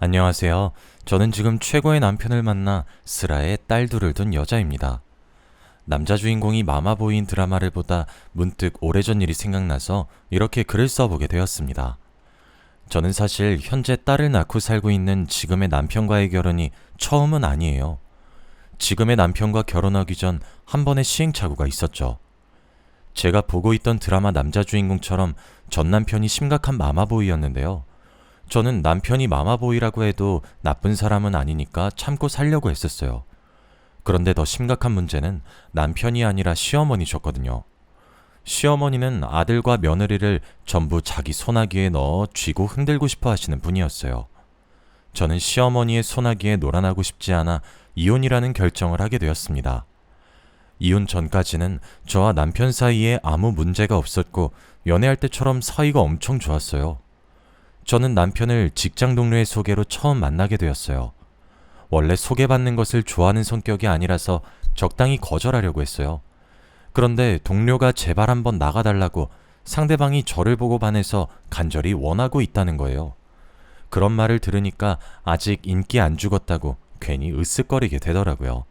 안녕하세요. 저는 지금 최고의 남편을 만나 슬아의 딸 둘을 둔 여자입니다. 남자 주인공이 마마보이인 드라마를 보다 문득 오래전 일이 생각나서 이렇게 글을 써보게 되었습니다. 저는 사실 현재 딸을 낳고 살고 있는 지금의 남편과의 결혼이 처음은 아니에요. 지금의 남편과 결혼하기 전 한 번의 시행착오가 있었죠. 제가 보고 있던 드라마 남자 주인공처럼 전 남편이 심각한 마마보이였는데요. 저는 남편이 마마보이라고 해도 나쁜 사람은 아니니까 참고 살려고 했었어요. 그런데 더 심각한 문제는 남편이 아니라 시어머니셨거든요. 시어머니는 아들과 며느리를 전부 자기 소나기에 넣어 쥐고 흔들고 싶어 하시는 분이었어요. 저는 시어머니의 소나기에 놀아나고 싶지 않아 이혼이라는 결정을 하게 되었습니다. 이혼 전까지는 저와 남편 사이에 아무 문제가 없었고 연애할 때처럼 사이가 엄청 좋았어요. 저는 남편을 직장 동료의 소개로 처음 만나게 되었어요. 원래 소개받는 것을 좋아하는 성격이 아니라서 적당히 거절하려고 했어요. 그런데 동료가 제발 한번 나가달라고 상대방이 저를 보고 반해서 간절히 원하고 있다는 거예요. 그런 말을 들으니까 아직 인기 안 죽었다고 괜히 으쓱거리게 되더라고요.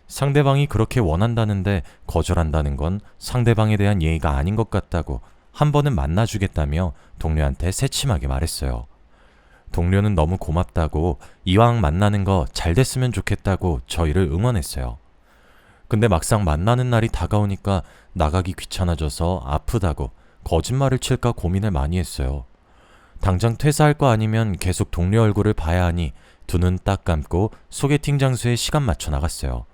상대방이 그렇게 원한다는데 거절한다는 건 상대방에 대한 예의가 아닌 것 같다고 한 번은 만나주겠다며 동료한테 새침하게 말했어요. 동료는 너무 고맙다고 이왕 만나는 거 잘 됐으면 좋겠다고 저희를 응원했어요. 근데 막상 만나는 날이 다가오니까 나가기 귀찮아져서 아프다고 거짓말을 칠까 고민을 많이 했어요. 당장 퇴사할 거 아니면 계속 동료 얼굴을 봐야 하니 두 눈 딱 감고 소개팅 장소에 시간 맞춰 나갔어요.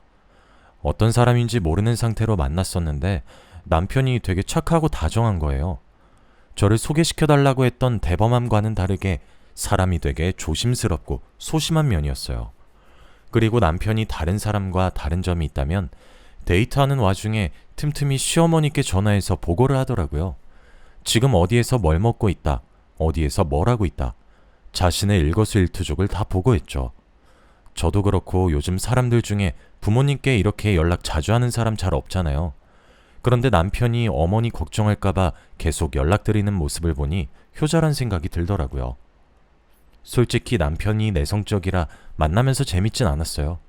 어떤 사람인지 모르는 상태로 만났었는데 남편이 되게 착하고 다정한 거예요. 저를 소개시켜달라고 했던 대범함과는 다르게 사람이 되게 조심스럽고 소심한 면이었어요. 그리고 남편이 다른 사람과 다른 점이 있다면 데이트하는 와중에 틈틈이 시어머니께 전화해서 보고를 하더라고요. 지금 어디에서 뭘 먹고 있다, 어디에서 뭘 하고 있다, 자신의 일거수일투족을 다 보고했죠. 저도 그렇고 요즘 사람들 중에 부모님께 이렇게 연락 자주 하는 사람 잘 없잖아요. 그런데 남편이 어머니 걱정할까봐 계속 연락드리는 모습을 보니 효자란 생각이 들더라고요. 솔직히 남편이 내성적이라 만나면서 재밌진 않았어요.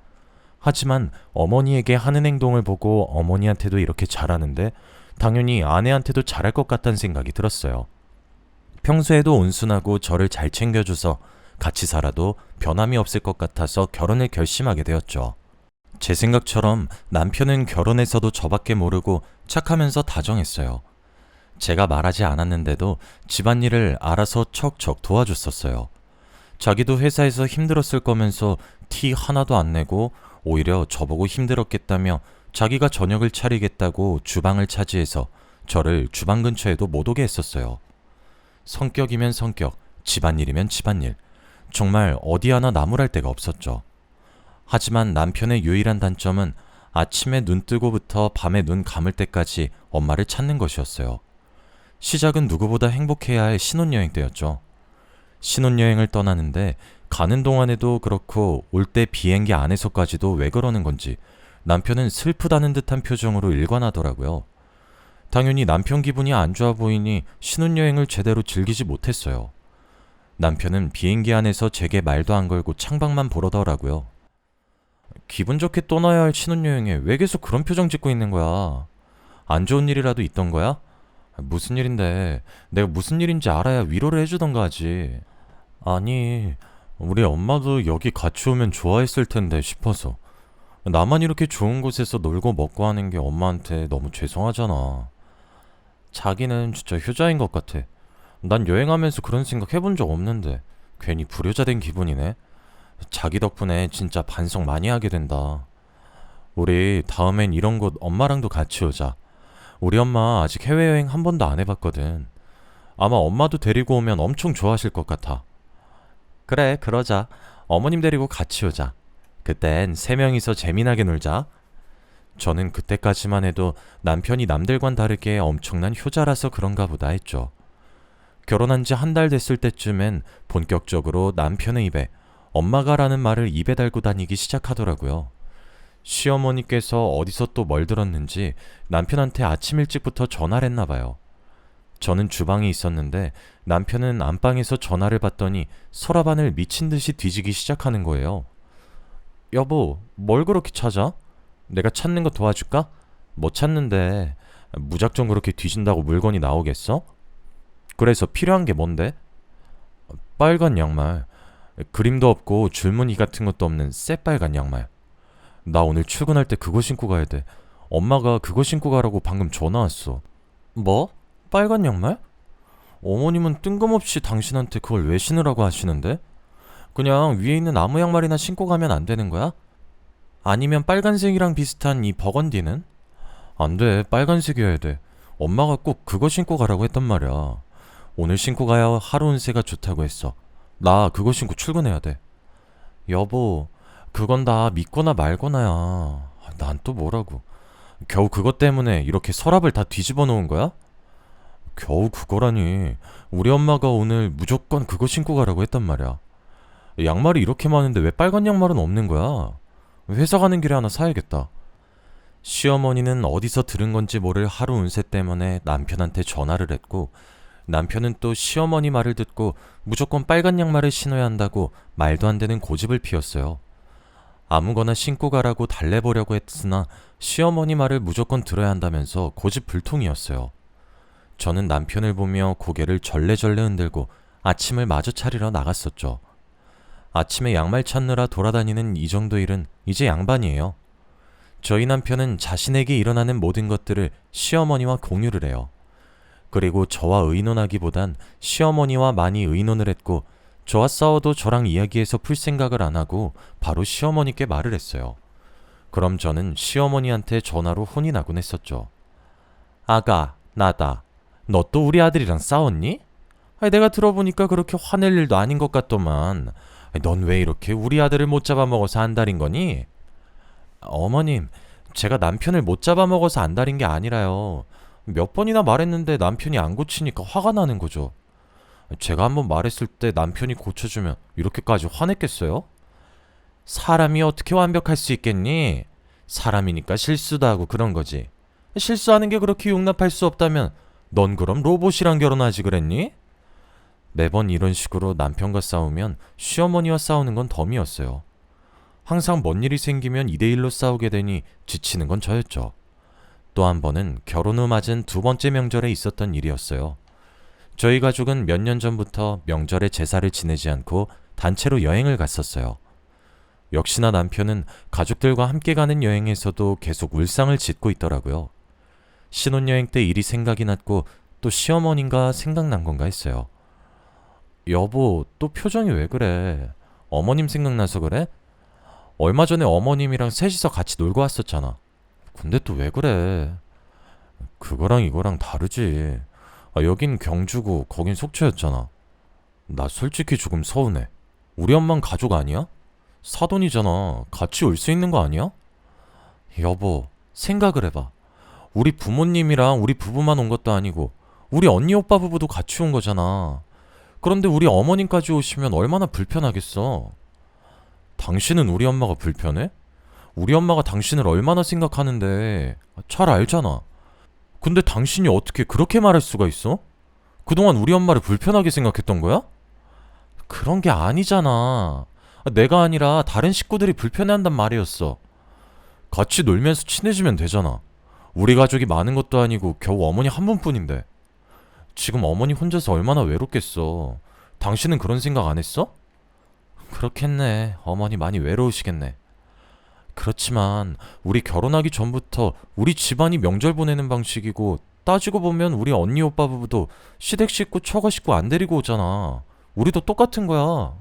하지만 어머니에게 하는 행동을 보고 어머니한테도 이렇게 잘하는데 당연히 아내한테도 잘할 것 같다는 생각이 들었어요. 평소에도 온순하고 저를 잘 챙겨줘서 같이 살아도 변함이 없을 것 같아서 결혼을 결심하게 되었죠. 제 생각처럼 남편은 결혼해서도 저밖에 모르고 착하면서 다정했어요. 제가 말하지 않았는데도 집안일을 알아서 척척 도와줬었어요. 자기도 회사에서 힘들었을 거면서 티 하나도 안 내고 오히려 저보고 힘들었겠다며 자기가 저녁을 차리겠다고 주방을 차지해서 저를 주방 근처에도 못 오게 했었어요. 성격이면 성격, 집안일이면 집안일. 정말 어디 하나 나무랄 데가 없었죠. 하지만 남편의 유일한 단점은 아침에 눈 뜨고부터 밤에 눈 감을 때까지 엄마를 찾는 것이었어요. 시작은 누구보다 행복해야 할 신혼여행 때였죠. 신혼여행을 떠나는데 가는 동안에도 그렇고 올 때 비행기 안에서까지도 왜 그러는 건지 남편은 슬프다는 듯한 표정으로 일관하더라고요. 당연히 남편 기분이 안 좋아 보이니 신혼여행을 제대로 즐기지 못했어요. 남편은 비행기 안에서 제게 말도 안 걸고 창밖만 보러더라고요. 기분 좋게 떠나야 할 신혼여행에 왜 계속 그런 표정 짓고 있는 거야? 안 좋은 일이라도 있던 거야? 무슨 일인데 내가 무슨 일인지 알아야 위로를 해주던가 하지. 아니, 우리 엄마도 여기 같이 오면 좋아했을 텐데 싶어서. 나만 이렇게 좋은 곳에서 놀고 먹고 하는 게 엄마한테 너무 죄송하잖아. 자기는 진짜 효자인 것 같아. 난 여행하면서 그런 생각 해본 적 없는데 괜히 불효자 된 기분이네. 자기 덕분에 진짜 반성 많이 하게 된다. 우리 다음엔 이런 곳 엄마랑도 같이 오자. 우리 엄마 아직 해외여행 한 번도 안 해봤거든. 아마 엄마도 데리고 오면 엄청 좋아하실 것 같아. 그래, 그러자. 어머님 데리고 같이 오자. 그땐 세 명이서 재미나게 놀자. 저는 그때까지만 해도 남편이 남들과는 다르게 엄청난 효자라서 그런가 보다 했죠. 결혼한 지 한 달 됐을 때쯤엔 본격적으로 남편의 입에 엄마가라는 말을 입에 달고 다니기 시작하더라고요. 시어머니께서 어디서 또 뭘 들었는지 남편한테 아침 일찍부터 전화를 했나 봐요. 저는 주방에 있었는데 남편은 안방에서 전화를 받더니 서랍안을 미친 듯이 뒤지기 시작하는 거예요. 여보, 뭘 그렇게 찾아? 내가 찾는 거 도와줄까? 뭐 찾는데 무작정 그렇게 뒤진다고 물건이 나오겠어? 그래서 필요한 게 뭔데? 빨간 양말. 그림도 없고 줄무늬 같은 것도 없는 새빨간 양말. 나 오늘 출근할 때 그거 신고 가야 돼. 엄마가 그거 신고 가라고 방금 전화 왔어. 뭐? 빨간 양말? 어머님은 뜬금없이 당신한테 그걸 왜 신으라고 하시는데? 그냥 위에 있는 아무 양말이나 신고 가면 안 되는 거야? 아니면 빨간색이랑 비슷한 이 버건디는? 안 돼, 빨간색이어야 돼. 엄마가 꼭 그거 신고 가라고 했단 말이야. 오늘 신고 가야 하루 운세가 좋다고 했어. 나 그거 신고 출근해야 돼. 여보, 그건 다 믿거나 말거나야. 난 또 뭐라고. 겨우 그것 때문에 이렇게 서랍을 다 뒤집어 놓은 거야? 겨우 그거라니. 우리 엄마가 오늘 무조건 그거 신고 가라고 했단 말이야. 양말이 이렇게 많은데 왜 빨간 양말은 없는 거야? 회사 가는 길에 하나 사야겠다. 시어머니는 어디서 들은 건지 모를 하루 운세 때문에 남편한테 전화를 했고, 남편은 또 시어머니 말을 듣고 무조건 빨간 양말을 신어야 한다고 말도 안 되는 고집을 피웠어요. 아무거나 신고 가라고 달래보려고 했으나 시어머니 말을 무조건 들어야 한다면서 고집불통이었어요. 저는 남편을 보며 고개를 절레절레 흔들고 아침을 마저 차리러 나갔었죠. 아침에 양말 찾느라 돌아다니는 이 정도 일은 이제 양반이에요. 저희 남편은 자신에게 일어나는 모든 것들을 시어머니와 공유를 해요. 그리고 저와 의논하기보단 시어머니와 많이 의논을 했고, 저와 싸워도 저랑 이야기해서 풀 생각을 안 하고 바로 시어머니께 말을 했어요. 그럼 저는 시어머니한테 전화로 혼이 나곤 했었죠. 아가, 나다. 너 또 우리 아들이랑 싸웠니? 내가 들어보니까 그렇게 화낼 일도 아닌 것 같더만. 넌 왜 이렇게 우리 아들을 못 잡아먹어서 안달인 거니? 어머님, 제가 남편을 못 잡아먹어서 안달인 게 아니라요. 몇 번이나 말했는데 남편이 안 고치니까 화가 나는 거죠. 제가 한번 말했을 때 남편이 고쳐주면 이렇게까지 화냈겠어요? 사람이 어떻게 완벽할 수 있겠니? 사람이니까 실수도 하고 그런 거지. 실수하는 게 그렇게 용납할 수 없다면 넌 그럼 로봇이랑 결혼하지 그랬니? 매번 이런 식으로 남편과 싸우면 시어머니와 싸우는 건 덤이었어요. 항상 뭔 일이 생기면 2대1로 싸우게 되니 지치는 건 저였죠. 또 한 번은 결혼 후 맞은 두 번째 명절에 있었던 일이었어요. 저희 가족은 몇 년 전부터 명절에 제사를 지내지 않고 단체로 여행을 갔었어요. 역시나 남편은 가족들과 함께 가는 여행에서도 계속 울상을 짓고 있더라고요. 신혼여행 때 일이 생각이 났고 또 시어머니가 생각난 건가 했어요. 여보, 또 표정이 왜 그래? 어머님 생각나서 그래? 얼마 전에 어머님이랑 셋이서 같이 놀고 왔었잖아. 근데 또 왜 그래? 그거랑 이거랑 다르지. 여긴 경주고 거긴 속초였잖아. 나 솔직히 조금 서운해. 우리 엄만 가족 아니야? 사돈이잖아. 같이 올 수 있는 거 아니야? 여보, 생각을 해봐. 우리 부모님이랑 우리 부부만 온 것도 아니고 우리 언니 오빠 부부도 같이 온 거잖아. 그런데 우리 어머님까지 오시면 얼마나 불편하겠어. 당신은 우리 엄마가 불편해? 우리 엄마가 당신을 얼마나 생각하는데 잘 알잖아. 근데 당신이 어떻게 그렇게 말할 수가 있어? 그동안 우리 엄마를 불편하게 생각했던 거야? 그런 게 아니잖아. 내가 아니라 다른 식구들이 불편해한단 말이었어. 같이 놀면서 친해지면 되잖아. 우리 가족이 많은 것도 아니고 겨우 어머니 한 분뿐인데. 지금 어머니 혼자서 얼마나 외롭겠어. 당신은 그런 생각 안 했어? 그렇겠네. 어머니 많이 외로우시겠네. 그렇지만 우리 결혼하기 전부터 우리 집안이 명절 보내는 방식이고, 따지고 보면 우리 언니 오빠 부부도 시댁 식구 처가 식구 안 데리고 오잖아. 우리도 똑같은 거야.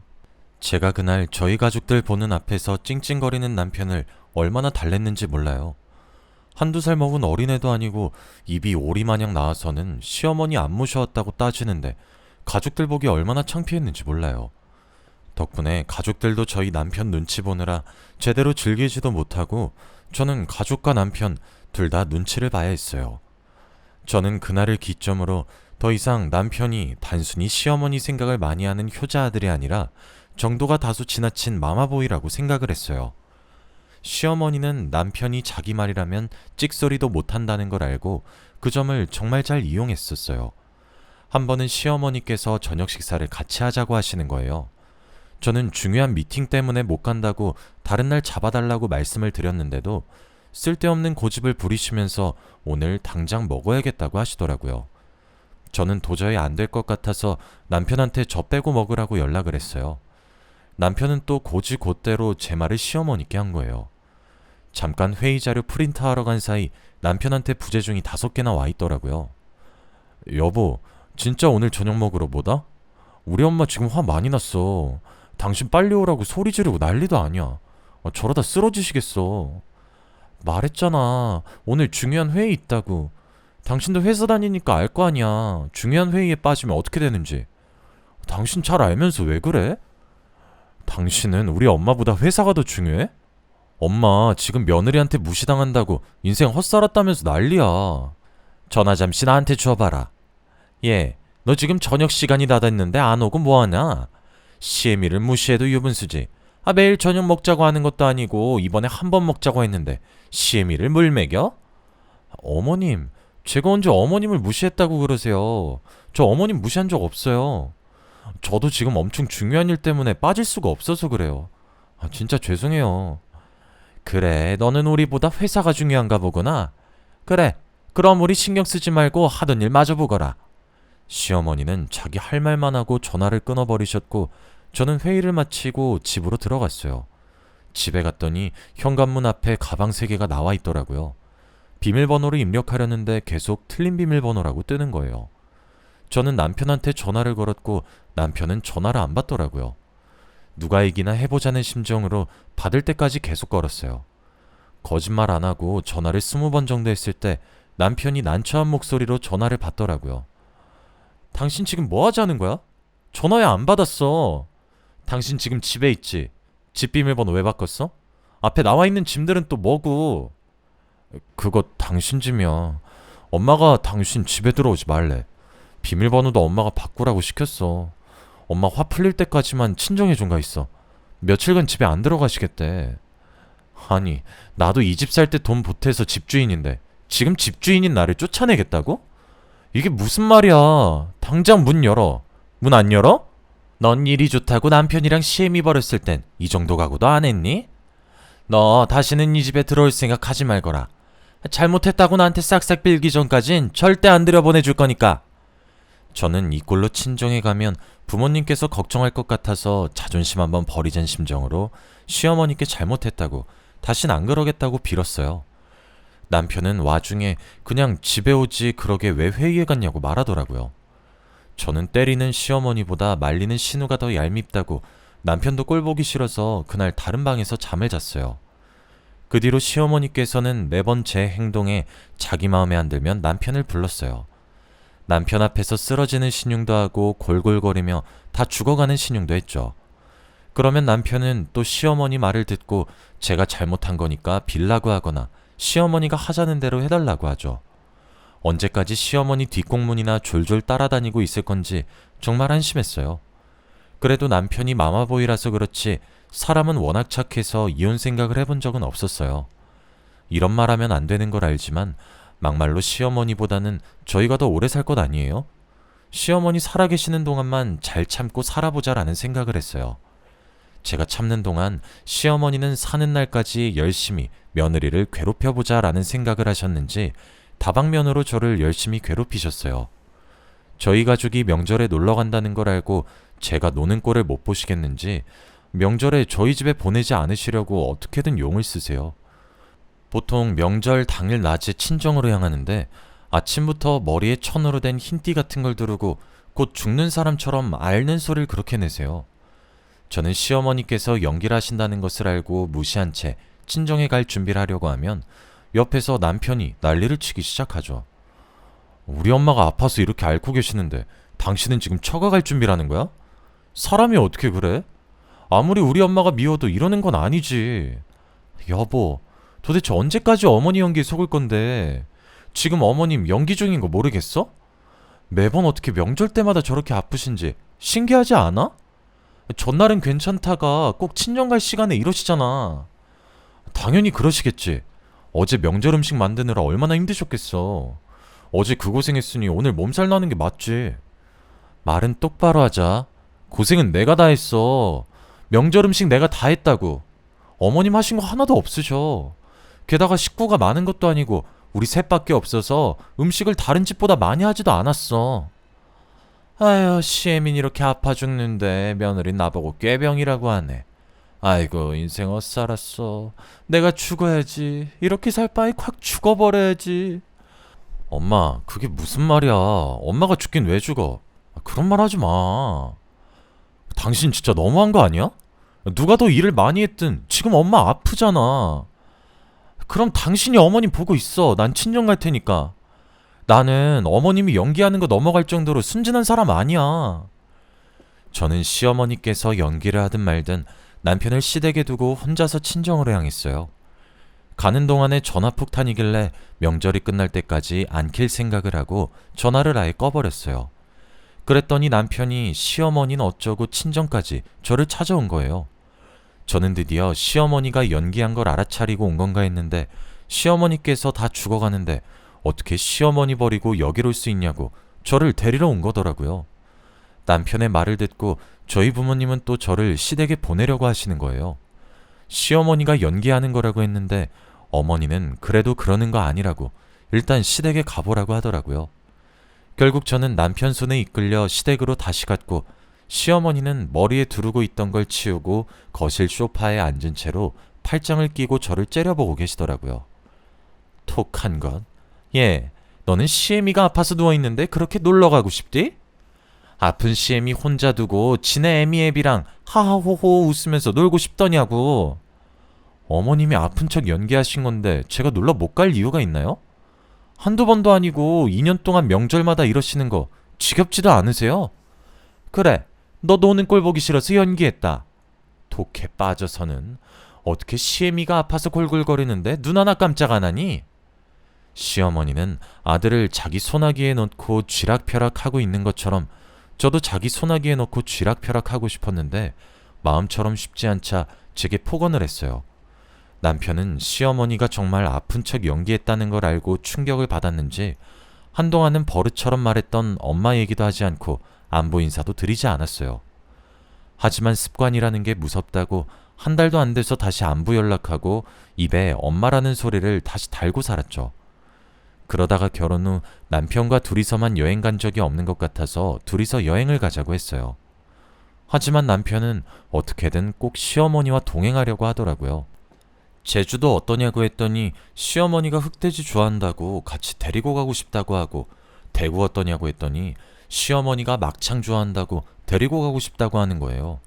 제가 그날 저희 가족들 보는 앞에서 찡찡거리는 남편을 얼마나 달랬는지 몰라요. 한두 살 먹은 어린애도 아니고 입이 오리마냥 나와서는 시어머니 안 모셔왔다고 따지는데 가족들 보기 얼마나 창피했는지 몰라요. 덕분에 가족들도 저희 남편 눈치 보느라 제대로 즐기지도 못하고 저는 가족과 남편 둘 다 눈치를 봐야 했어요. 저는 그날을 기점으로 더 이상 남편이 단순히 시어머니 생각을 많이 하는 효자 아들이 아니라 정도가 다소 지나친 마마보이라고 생각을 했어요. 시어머니는 남편이 자기 말이라면 찍소리도 못한다는 걸 알고 그 점을 정말 잘 이용했었어요. 한 번은 시어머니께서 저녁 식사를 같이 하자고 하시는 거예요. 저는 중요한 미팅 때문에 못 간다고 다른 날 잡아달라고 말씀을 드렸는데도 쓸데없는 고집을 부리시면서 오늘 당장 먹어야겠다고 하시더라고요. 저는 도저히 안 될 것 같아서 남편한테 저 빼고 먹으라고 연락을 했어요. 남편은 또 곧대로 제 말을 시어머니께 한 거예요. 잠깐 회의 자료 프린트하러 간 사이 남편한테 부재중이 5개나 와 있더라고요. 여보, 진짜 오늘 저녁 먹으러 뭐다? 우리 엄마 지금 화 많이 났어. 당신 빨리 오라고 소리 지르고 난리도 아니야. 저러다 쓰러지시겠어. 말했잖아. 오늘 중요한 회의 있다고. 당신도 회사 다니니까 알 거 아니야. 중요한 회의에 빠지면 어떻게 되는지. 당신 잘 알면서 왜 그래? 당신은 우리 엄마보다 회사가 더 중요해? 엄마 지금 며느리한테 무시당한다고 인생 헛살았다면서 난리야. 전화 잠시 나한테 줘봐라. 얘, 너 지금 저녁 시간이 다 됐는데 안 오고 뭐하냐? 시애미를 무시해도 유분수지. 매일 저녁 먹자고 하는 것도 아니고 이번에 한 번 먹자고 했는데 시애미를 물 먹여? 어머님, 제가 언제 어머님을 무시했다고 그러세요. 저 어머님 무시한 적 없어요. 저도 지금 엄청 중요한 일 때문에 빠질 수가 없어서 그래요. 진짜 죄송해요. 그래, 너는 우리보다 회사가 중요한가 보구나. 그래, 그럼 우리 신경 쓰지 말고 하던 일 마저 보거라. 시어머니는 자기 할 말만 하고 전화를 끊어버리셨고 저는 회의를 마치고 집으로 들어갔어요. 집에 갔더니 현관문 앞에 가방 3개가 나와 있더라고요. 비밀번호를 입력하려는데 계속 틀린 비밀번호라고 뜨는 거예요. 저는 남편한테 전화를 걸었고 남편은 전화를 안 받더라고요. 누가 이기나 해보자는 심정으로 받을 때까지 계속 걸었어요. 거짓말 안 하고 전화를 20번 정도 했을 때 남편이 난처한 목소리로 전화를 받더라고요. 당신 지금 뭐 하자는 거야? 전화 왜 안 받았어? 당신 지금 집에 있지? 집 비밀번호 왜 바꿨어? 앞에 나와 있는 짐들은 또 뭐고? 그거 당신 짐이야. 엄마가 당신 집에 들어오지 말래. 비밀번호도 엄마가 바꾸라고 시켰어. 엄마 화 풀릴 때까지만 친정에 좀 가 있어. 며칠간 집에 안 들어가시겠대. 아니, 나도 이 집 살 때 돈 보태서 집주인인데 지금 집주인인 나를 쫓아내겠다고? 이게 무슨 말이야. 당장 문 열어. 문 안 열어? 넌 일이 좋다고 남편이랑 시애미 벌였을 땐 이 정도 각오도 안 했니? 너 다시는 이 집에 들어올 생각 하지 말거라. 잘못했다고 나한테 싹싹 빌기 전까진 절대 안 들여보내줄 거니까. 저는 이 꼴로 친정에 가면 부모님께서 걱정할 것 같아서 자존심 한번 버리자는 심정으로 시어머니께 잘못했다고 다신 안 그러겠다고 빌었어요. 남편은 와중에 그냥 집에 오지 그러게 왜 회의에 갔냐고 말하더라고요. 저는 때리는 시어머니보다 말리는 신우가 더 얄밉다고 남편도 꼴 보기 싫어서 그날 다른 방에서 잠을 잤어요. 그 뒤로 시어머니께서는 매번 제 행동에 자기 마음에 안 들면 남편을 불렀어요. 남편 앞에서 쓰러지는 신용도 하고 골골거리며 다 죽어가는 신용도 했죠. 그러면 남편은 또 시어머니 말을 듣고 제가 잘못한 거니까 빌라고 하거나 시어머니가 하자는 대로 해달라고 하죠. 언제까지 시어머니 뒷공문이나 졸졸 따라다니고 있을 건지 정말 한심했어요. 그래도 남편이 마마보이라서 그렇지 사람은 워낙 착해서 이혼 생각을 해본 적은 없었어요. 이런 말 하면 안 되는 걸 알지만 막말로 시어머니보다는 저희가 더 오래 살 것 아니에요? 시어머니 살아계시는 동안만 잘 참고 살아보자라는 생각을 했어요. 제가 참는 동안 시어머니는 사는 날까지 열심히 며느리를 괴롭혀보자라는 생각을 하셨는지 다방면으로 저를 열심히 괴롭히셨어요. 저희 가족이 명절에 놀러 간다는 걸 알고 제가 노는 꼴을 못 보시겠는지 명절에 저희 집에 보내지 않으시려고 어떻게든 용을 쓰세요. 보통 명절 당일 낮에 친정으로 향하는데 아침부터 머리에 천으로 된 흰띠 같은 걸 두르고 곧 죽는 사람처럼 앓는 소리를 그렇게 내세요. 저는 시어머니께서 연기를 하신다는 것을 알고 무시한 채 친정에 갈 준비를 하려고 하면 옆에서 남편이 난리를 치기 시작하죠. 우리 엄마가 아파서 이렇게 앓고 계시는데 당신은 지금 처가갈 준비라는 거야? 사람이 어떻게 그래? 아무리 우리 엄마가 미워도 이러는 건 아니지. 여보, 도대체 언제까지 어머니 연기에 속을 건데? 지금 어머님 연기 중인 거 모르겠어? 매번 어떻게 명절 때마다 저렇게 아프신지 신기하지 않아? 전날은 괜찮다가 꼭 친정 갈 시간에 이러시잖아. 당연히 그러시겠지. 어제 명절 음식 만드느라 얼마나 힘드셨겠어. 어제 그 고생했으니 오늘 몸살 나는 게 맞지. 말은 똑바로 하자. 고생은 내가 다 했어. 명절 음식 내가 다 했다고. 어머님 하신 거 하나도 없으셔. 게다가 식구가 많은 것도 아니고 우리 셋밖에 없어서 음식을 다른 집보다 많이 하지도 않았어. 아유, 시애민 이렇게 아파 죽는데 며느리 나보고 꾀병이라고 하네. 아이고, 인생 엇살았어. 내가 죽어야지. 이렇게 살 바에 콱 죽어버려야지. 엄마, 그게 무슨 말이야. 엄마가 죽긴 왜 죽어. 그런 말 하지 마. 당신 진짜 너무한 거 아니야? 누가 더 일을 많이 했든 지금 엄마 아프잖아. 그럼 당신이 어머님 보고 있어. 난 친정 갈 테니까. 나는 어머님이 연기하는 거 넘어갈 정도로 순진한 사람 아니야. 저는 시어머니께서 연기를 하든 말든 남편을 시댁에 두고 혼자서 친정으로 향했어요. 가는 동안에 전화 폭탄이길래 명절이 끝날 때까지 안 킬 생각을 하고 전화를 아예 꺼버렸어요. 그랬더니 남편이 시어머니는 어쩌고 친정까지 저를 찾아온 거예요. 저는 드디어 시어머니가 연기한 걸 알아차리고 온 건가 했는데 시어머니께서 다 죽어가는데 어떻게 시어머니 버리고 여길 올 수 있냐고 저를 데리러 온 거더라고요. 남편의 말을 듣고 저희 부모님은 또 저를 시댁에 보내려고 하시는 거예요. 시어머니가 연기하는 거라고 했는데 어머니는 그래도 그러는 거 아니라고 일단 시댁에 가보라고 하더라고요. 결국 저는 남편 손에 이끌려 시댁으로 다시 갔고 시어머니는 머리에 두르고 있던 걸 치우고 거실 소파에 앉은 채로 팔짱을 끼고 저를 째려보고 계시더라고요. 톡한 것. 예, 너는 시애미가 아파서 누워있는데 그렇게 놀러가고 싶디? 아픈 시애미 혼자 두고 지네 애미애비랑 하하호호 웃으면서 놀고 싶더냐고. 어머님이 아픈 척 연기하신 건데 제가 놀러 못 갈 이유가 있나요? 한두 번도 아니고 2년 동안 명절마다 이러시는 거 지겹지도 않으세요? 그래, 너 노는 꼴 보기 싫어서 연기했다. 독해 빠져서는 어떻게 시애미가 아파서 골골거리는데 눈 하나 깜짝 안 하니? 시어머니는 아들을 자기 소나기에 넣고 쥐락펴락하고 있는 것처럼 저도 자기 소나기에 넣고 쥐락펴락하고 싶었는데 마음처럼 쉽지 않자 제게 폭언을 했어요. 남편은 시어머니가 정말 아픈 척 연기했다는 걸 알고 충격을 받았는지 한동안은 버릇처럼 말했던 엄마 얘기도 하지 않고 안부 인사도 드리지 않았어요. 하지만 습관이라는 게 무섭다고 한 달도 안 돼서 다시 안부 연락하고 입에 엄마라는 소리를 다시 달고 살았죠. 그러다가 결혼 후 남편과 둘이서만 여행 간 적이 없는 것 같아서 둘이서 여행을 가자고 했어요. 하지만 남편은 어떻게든 꼭 시어머니와 동행하려고 하더라고요. 제주도 어떠냐고 했더니 시어머니가 흑돼지 좋아한다고 같이 데리고 가고 싶다고 하고, 대구 어떠냐고 했더니 시어머니가 막창 좋아한다고 데리고 가고 싶다고 하는 거예요.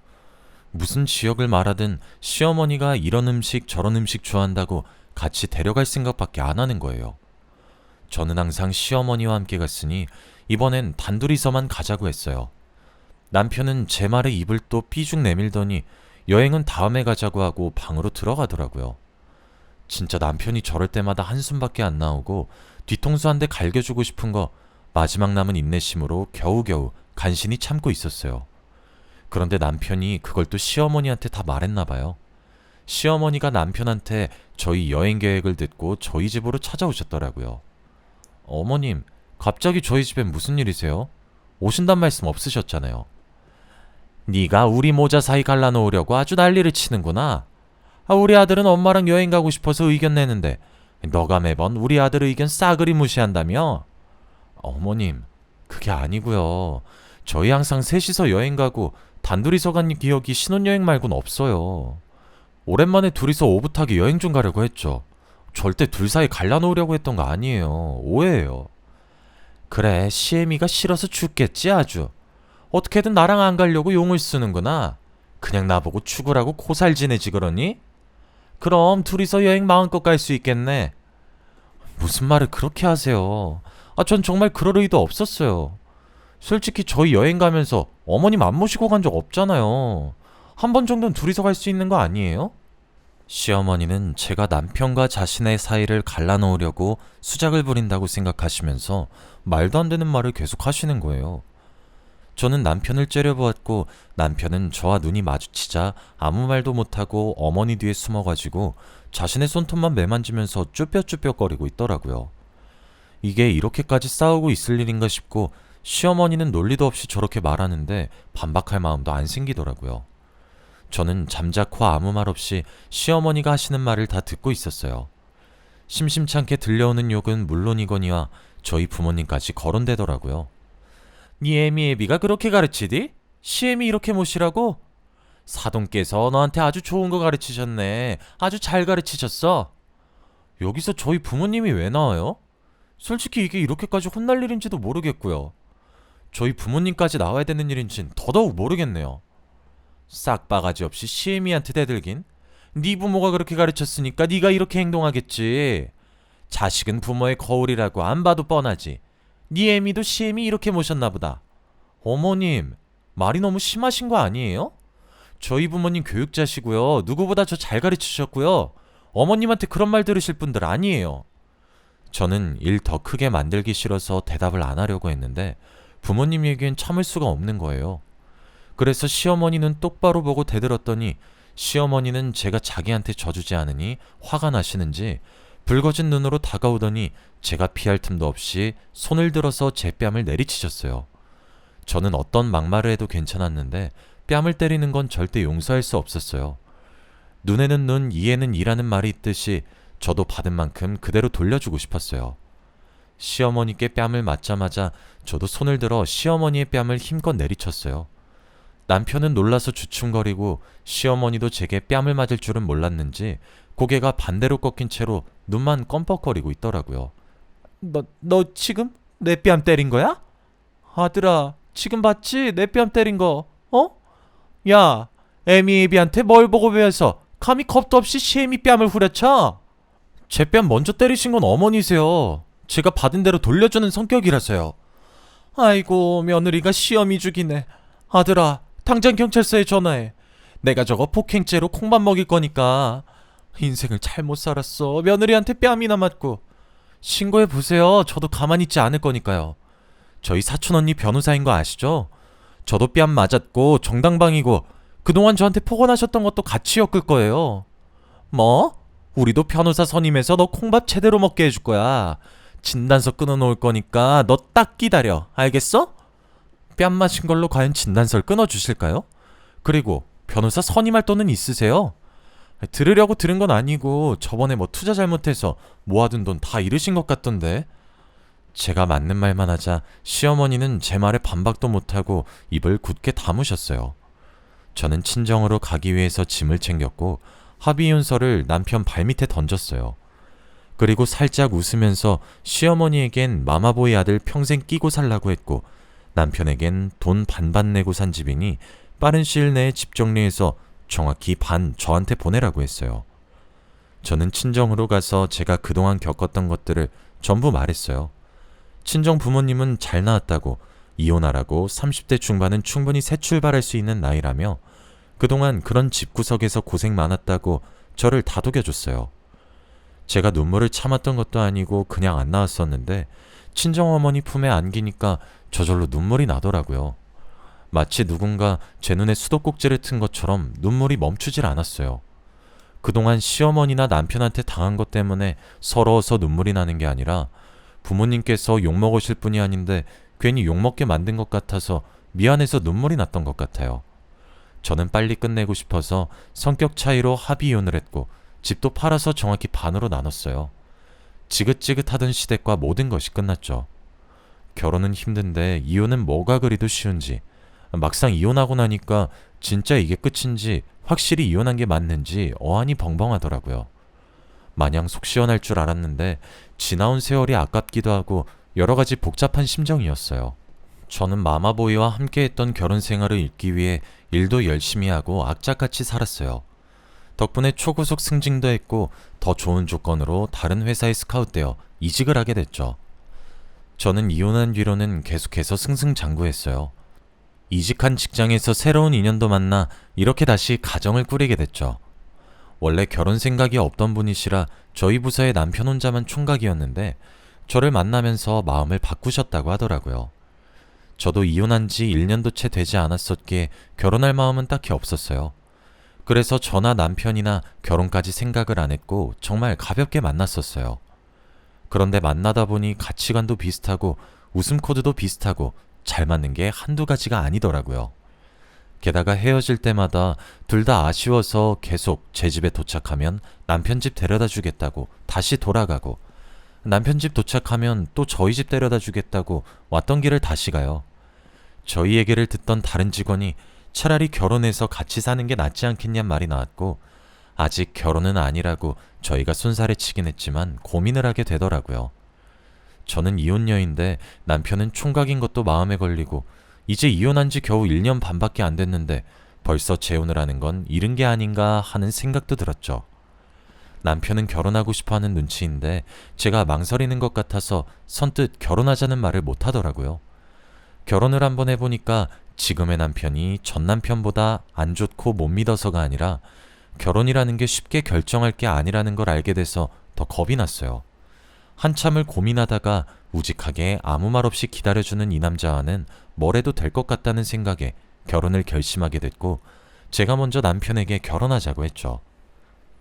무슨 지역을 말하든 시어머니가 이런 음식 저런 음식 좋아한다고 같이 데려갈 생각밖에 안 하는 거예요. 저는 항상 시어머니와 함께 갔으니 이번엔 단둘이서만 가자고 했어요. 남편은 제 말에 입을 또 삐죽 내밀더니 여행은 다음에 가자고 하고 방으로 들어가더라고요. 진짜 남편이 저럴 때마다 한숨밖에 안 나오고 뒤통수 한 대 갈겨주고 싶은 거 마지막 남은 인내심으로 겨우겨우 간신히 참고 있었어요. 그런데 남편이 그걸 또 시어머니한테 다 말했나 봐요. 시어머니가 남편한테 저희 여행 계획을 듣고 저희 집으로 찾아오셨더라고요. 어머님, 갑자기 저희 집엔 무슨 일이세요? 오신단 말씀 없으셨잖아요. 네가 우리 모자 사이 갈라놓으려고 아주 난리를 치는구나. 우리 아들은 엄마랑 여행 가고 싶어서 의견 내는데 너가 매번 우리 아들 의견 싸그리 무시한다며? 어머님, 그게 아니고요. 저희 항상 셋이서 여행 가고 단둘이서 간 기억이 신혼여행 말고는 없어요. 오랜만에 둘이서 오붓하게 여행 좀 가려고 했죠. 절대 둘 사이 갈라놓으려고 했던 거 아니에요. 오해예요. 그래, 시애미가 싫어서 죽겠지 아주. 어떻게든 나랑 안 가려고 용을 쓰는구나. 그냥 나보고 죽으라고 코살 지내지 그러니? 그럼 둘이서 여행 마음껏 갈 수 있겠네. 무슨 말을 그렇게 하세요. 전 정말 그럴 의도 없었어요. 솔직히 저희 여행 가면서 어머님 안 모시고 간 적 없잖아요. 한 번 정도는 둘이서 갈 수 있는 거 아니에요? 시어머니는 제가 남편과 자신의 사이를 갈라놓으려고 수작을 부린다고 생각하시면서 말도 안 되는 말을 계속 하시는 거예요. 저는 남편을 째려보았고 남편은 저와 눈이 마주치자 아무 말도 못하고 어머니 뒤에 숨어가지고 자신의 손톱만 매만지면서 쭈뼛쭈뼛거리고 있더라고요. 이게 이렇게까지 싸우고 있을 일인가 싶고 시어머니는 논리도 없이 저렇게 말하는데 반박할 마음도 안 생기더라고요. 저는 잠자코 아무 말 없이 시어머니가 하시는 말을 다 듣고 있었어요. 심심찮게 들려오는 욕은 물론이거니와 저희 부모님까지 거론되더라고요. 니 애미애비가 그렇게 가르치디? 시애미 이렇게 모시라고? 사돈께서 너한테 아주 좋은 거 가르치셨네. 아주 잘 가르치셨어. 여기서 저희 부모님이 왜 나와요? 솔직히 이게 이렇게까지 혼날 일인지도 모르겠고요. 저희 부모님까지 나와야 되는 일인진 더더욱 모르겠네요. 싹바가지 없이 시애미한테 대들긴? 네 부모가 그렇게 가르쳤으니까 네가 이렇게 행동하겠지. 자식은 부모의 거울이라고 안 봐도 뻔하지. 네 애미도 시애미 이렇게 모셨나 보다. 어머님, 말이 너무 심하신 거 아니에요? 저희 부모님 교육자시고요. 누구보다 저 잘 가르치셨고요. 어머님한테 그런 말 들으실 분들 아니에요. 저는 일 더 크게 만들기 싫어서 대답을 안 하려고 했는데 부모님 얘기엔 참을 수가 없는 거예요. 그래서 시어머니는 똑바로 보고 대들었더니 시어머니는 제가 자기한테 져주지 않으니 화가 나시는지 붉어진 눈으로 다가오더니 제가 피할 틈도 없이 손을 들어서 제 뺨을 내리치셨어요. 저는 어떤 막말을 해도 괜찮았는데 뺨을 때리는 건 절대 용서할 수 없었어요. 눈에는 눈, 이에는 이라는 말이 있듯이 저도 받은 만큼 그대로 돌려주고 싶었어요. 시어머니께 뺨을 맞자마자 저도 손을 들어 시어머니의 뺨을 힘껏 내리쳤어요. 남편은 놀라서 주춤거리고 시어머니도 제게 뺨을 맞을 줄은 몰랐는지 고개가 반대로 꺾인 채로 눈만 껌뻑거리고 있더라고요. 너 지금 내 뺨 때린 거야? 아들아, 지금 봤지? 내 뺨 때린 거. 어? 야, 애미애비한테 뭘 보고 배워서 감히 겁도 없이 시애미 뺨을 후려쳐? 제 뺨 먼저 때리신 건 어머니세요. 제가 받은 대로 돌려주는 성격이라서요. 아이고, 며느리가 시어미 죽이네. 아들아, 당장 경찰서에 전화해. 내가 저거 폭행죄로 콩밥 먹일 거니까. 인생을 잘못 살았어. 며느리한테 뺨이나 맞고. 신고해보세요. 저도 가만히 있지 않을 거니까요. 저희 사촌언니 변호사인 거 아시죠? 저도 뺨 맞았고 정당방위고 그동안 저한테 폭언하셨던 것도 같이 엮을 거예요. 뭐? 우리도 변호사 선임해서 너 콩밥 제대로 먹게 해줄 거야. 진단서 끊어놓을 거니까 너 딱 기다려. 알겠어? 뺨 맞은 걸로 과연 진단서를 끊어주실까요? 그리고 변호사 선임할 돈은 있으세요? 들으려고 들은 건 아니고 저번에 뭐 투자 잘못해서 모아둔 돈 다 잃으신 것 같던데. 제가 맞는 말만 하자 시어머니는 제 말에 반박도 못하고 입을 굳게 다무셨어요. 저는 친정으로 가기 위해서 짐을 챙겼고 합의윤서를 남편 발밑에 던졌어요. 그리고 살짝 웃으면서 시어머니에겐 마마보이 아들 평생 끼고 살라고 했고 남편에겐 돈 반반 내고 산 집이니 빠른 시일 내에 집 정리해서 정확히 반 저한테 보내라고 했어요. 저는 친정으로 가서 제가 그동안 겪었던 것들을 전부 말했어요. 친정 부모님은 잘 나왔다고 이혼하라고 30대 중반은 충분히 새 출발할 수 있는 나이라며 그동안 그런 집구석에서 고생 많았다고 저를 다독여줬어요. 제가 눈물을 참았던 것도 아니고 그냥 안 나왔었는데 친정어머니 품에 안기니까 저절로 눈물이 나더라고요. 마치 누군가 제 눈에 수도꼭지를 튼 것처럼 눈물이 멈추질 않았어요. 그동안 시어머니나 남편한테 당한 것 때문에 서러워서 눈물이 나는 게 아니라 부모님께서 욕먹으실 분이 아닌데 괜히 욕먹게 만든 것 같아서 미안해서 눈물이 났던 것 같아요. 저는 빨리 끝내고 싶어서 성격 차이로 합의이혼을 했고 집도 팔아서 정확히 반으로 나눴어요. 지긋지긋하던 시댁과 모든 것이 끝났죠. 결혼은 힘든데 이혼은 뭐가 그리도 쉬운지, 막상 이혼하고 나니까 진짜 이게 끝인지 확실히 이혼한 게 맞는지 어안이 벙벙하더라고요. 마냥 속 시원할 줄 알았는데 지나온 세월이 아깝기도 하고 여러 가지 복잡한 심정이었어요. 저는 마마보이와 함께했던 결혼 생활을 잊기 위해 일도 열심히 하고 악착같이 살았어요. 덕분에 초고속 승진도 했고 더 좋은 조건으로 다른 회사에 스카웃되어 이직을 하게 됐죠. 저는 이혼한 뒤로는 계속해서 승승장구했어요. 이직한 직장에서 새로운 인연도 만나 이렇게 다시 가정을 꾸리게 됐죠. 원래 결혼 생각이 없던 분이시라 저희 부서의 남편 혼자만 총각이었는데 저를 만나면서 마음을 바꾸셨다고 하더라고요. 저도 이혼한 지 1년도 채 되지 않았었기에 결혼할 마음은 딱히 없었어요. 그래서 저나 남편이나 결혼까지 생각을 안 했고 정말 가볍게 만났었어요. 그런데 만나다 보니 가치관도 비슷하고 웃음 코드도 비슷하고 잘 맞는 게 한두 가지가 아니더라고요. 게다가 헤어질 때마다 둘 다 아쉬워서 계속 제 집에 도착하면 남편 집 데려다 주겠다고 다시 돌아가고, 남편 집 도착하면 또 저희 집 데려다 주겠다고 왔던 길을 다시 가요. 저희 얘기를 듣던 다른 직원이 차라리 결혼해서 같이 사는 게 낫지 않겠냔 말이 나왔고, 아직 결혼은 아니라고 저희가 손살에 치긴 했지만 고민을 하게 되더라고요. 저는 이혼녀인데 남편은 총각인 것도 마음에 걸리고, 이제 이혼한 지 겨우 1년 반밖에 안 됐는데 벌써 재혼을 하는 건 이른 게 아닌가 하는 생각도 들었죠. 남편은 결혼하고 싶어 하는 눈치인데 제가 망설이는 것 같아서 선뜻 결혼하자는 말을 못 하더라고요. 결혼을 한번 해보니까 지금의 남편이 전 남편보다 안 좋고 못 믿어서가 아니라 결혼이라는 게 쉽게 결정할 게 아니라는 걸 알게 돼서 더 겁이 났어요. 한참을 고민하다가 우직하게 아무 말 없이 기다려주는 이 남자와는 뭘 해도 될 것 같다는 생각에 결혼을 결심하게 됐고, 제가 먼저 남편에게 결혼하자고 했죠.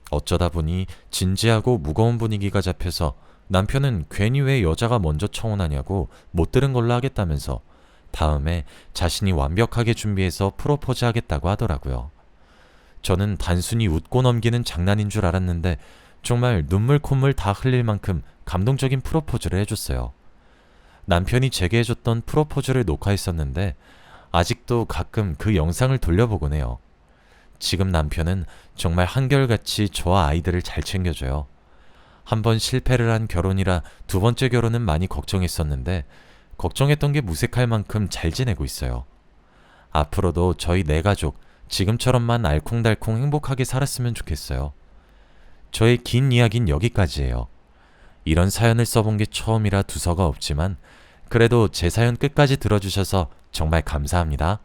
어쩌다 보니 진지하고 무거운 분위기가 잡혀서 남편은 괜히 왜 여자가 먼저 청혼하냐고 못 들은 걸로 하겠다면서 다음에 자신이 완벽하게 준비해서 프로포즈 하겠다고 하더라고요. 저는 단순히 웃고 넘기는 장난인 줄 알았는데 정말 눈물 콧물 다 흘릴 만큼 감동적인 프로포즈를 해줬어요. 남편이 제게 해줬던 프로포즈를 녹화했었는데 아직도 가끔 그 영상을 돌려보곤 해요. 지금 남편은 정말 한결같이 저와 아이들을 잘 챙겨줘요. 한 번 실패를 한 결혼이라 두 번째 결혼은 많이 걱정했었는데 걱정했던 게 무색할 만큼 잘 지내고 있어요. 앞으로도 저희 네 가족 지금처럼만 알콩달콩 행복하게 살았으면 좋겠어요. 저의 긴 이야기는 여기까지예요. 이런 사연을 써본 게 처음이라 두서가 없지만 그래도 제 사연 끝까지 들어주셔서 정말 감사합니다.